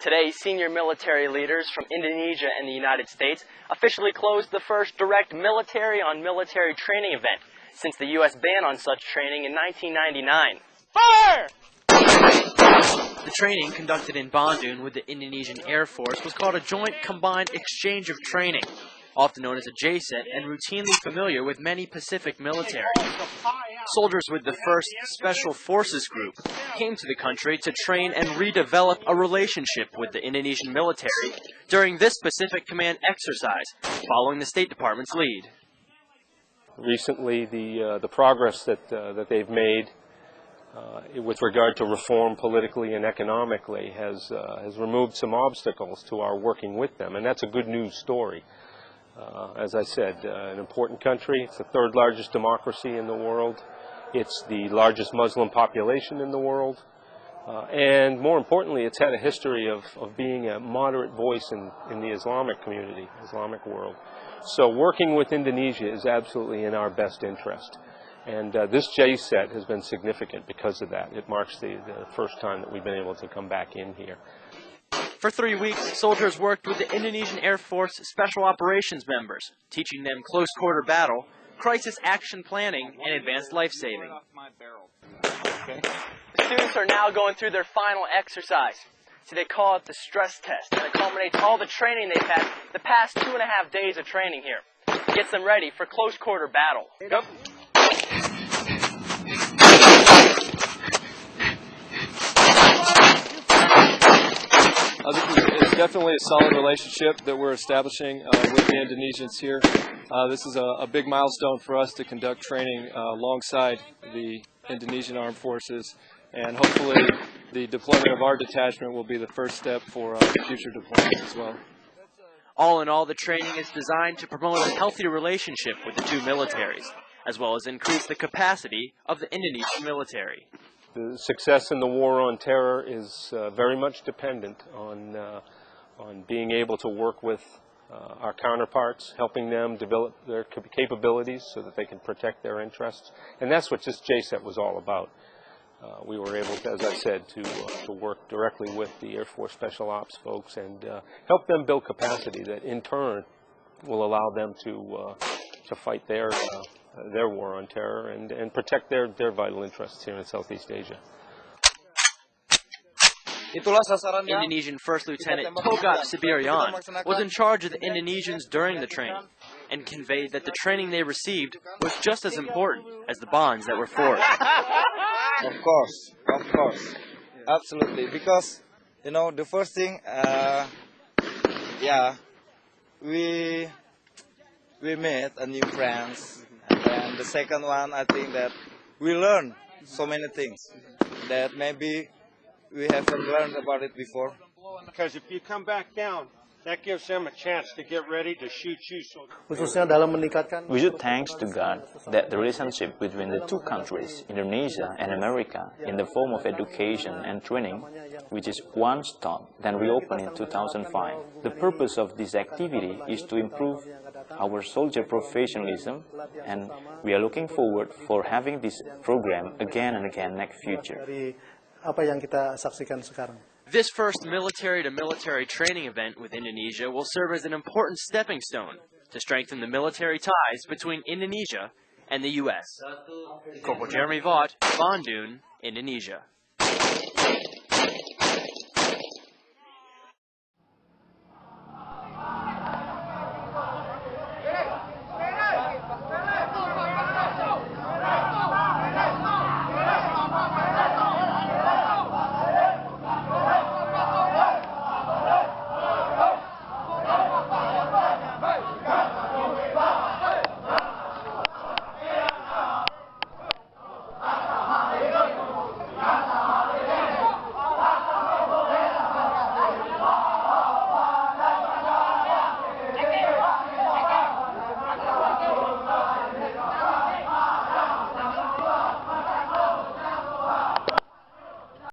Today, senior military leaders from Indonesia and the United States officially closed the first direct military-on-military training event since the U.S. ban on such training in 1999. Fire! The training, conducted in Bandung with the Indonesian Air Force, was called a Joint Combined Exchange of Training, often known as a JCET, and routinely familiar with many Pacific military. Soldiers with the 1st Special Forces Group came to the country to train and redevelop a relationship with the Indonesian military during this Pacific Command exercise, following the State Department's lead. Recently, the progress that they've made with regard to reform politically and economically has removed some obstacles to our working with them, and that's a good news story. As I said, an important country. It's the 3rd largest democracy in the world. It's the largest Muslim population in the world. And more importantly, it's had a history of being a moderate voice in the Islamic community, Islamic world. So working with Indonesia is absolutely in our best interest. And this JCET has been significant because of that. It marks the first time that we've been able to come back in here. For 3 weeks, soldiers worked with the Indonesian Air Force Special Operations members, teaching them close-quarter battle, crisis action planning, and advanced life-saving. The students are now going through their final exercise. So they call it the stress test, and it culminates all the training they've had the past 2.5 days of training here. It gets them ready for close-quarter battle. Yep. It's definitely a solid relationship that we're establishing with the Indonesians here. This is a big milestone for us to conduct training alongside the Indonesian Armed Forces, and hopefully the deployment of our detachment will be the first step for future deployments as well. All in all, the training is designed to promote a healthy relationship with the two militaries, as well as increase the capacity of the Indonesian military. The success in the war on terror is very much dependent on being able to work with our counterparts, helping them develop their capabilities so that they can protect their interests. And that's what this JCET was all about. We were able to, as I said, to work directly with the Air Force Special Ops folks and help them build capacity that in turn will allow them to fight their war on terror and protect their vital interests here in Southeast Asia. Indonesian First Lieutenant Togat Sibirian was in charge of the Indonesians during the training and conveyed that the training they received was just as important as the bonds that were forged. Of course, absolutely. Because, you know, the first thing, we met a new friends, and then the second one, I think that we learned so many things that maybe we haven't learned about it before. Because if you come back down, that gives them a chance to get ready to shoot you. We should thank to God that the relationship between the two countries, Indonesia and America, in the form of education and training, which is one stop, then reopened in 2005. The purpose of this activity is to improve our soldier professionalism, and we are looking forward for having this program again and again next future. This first military-to-military training event with Indonesia will serve as an important stepping stone to strengthen the military ties between Indonesia and the U.S. Corporal Jeremy Vaught, Bandung, Indonesia.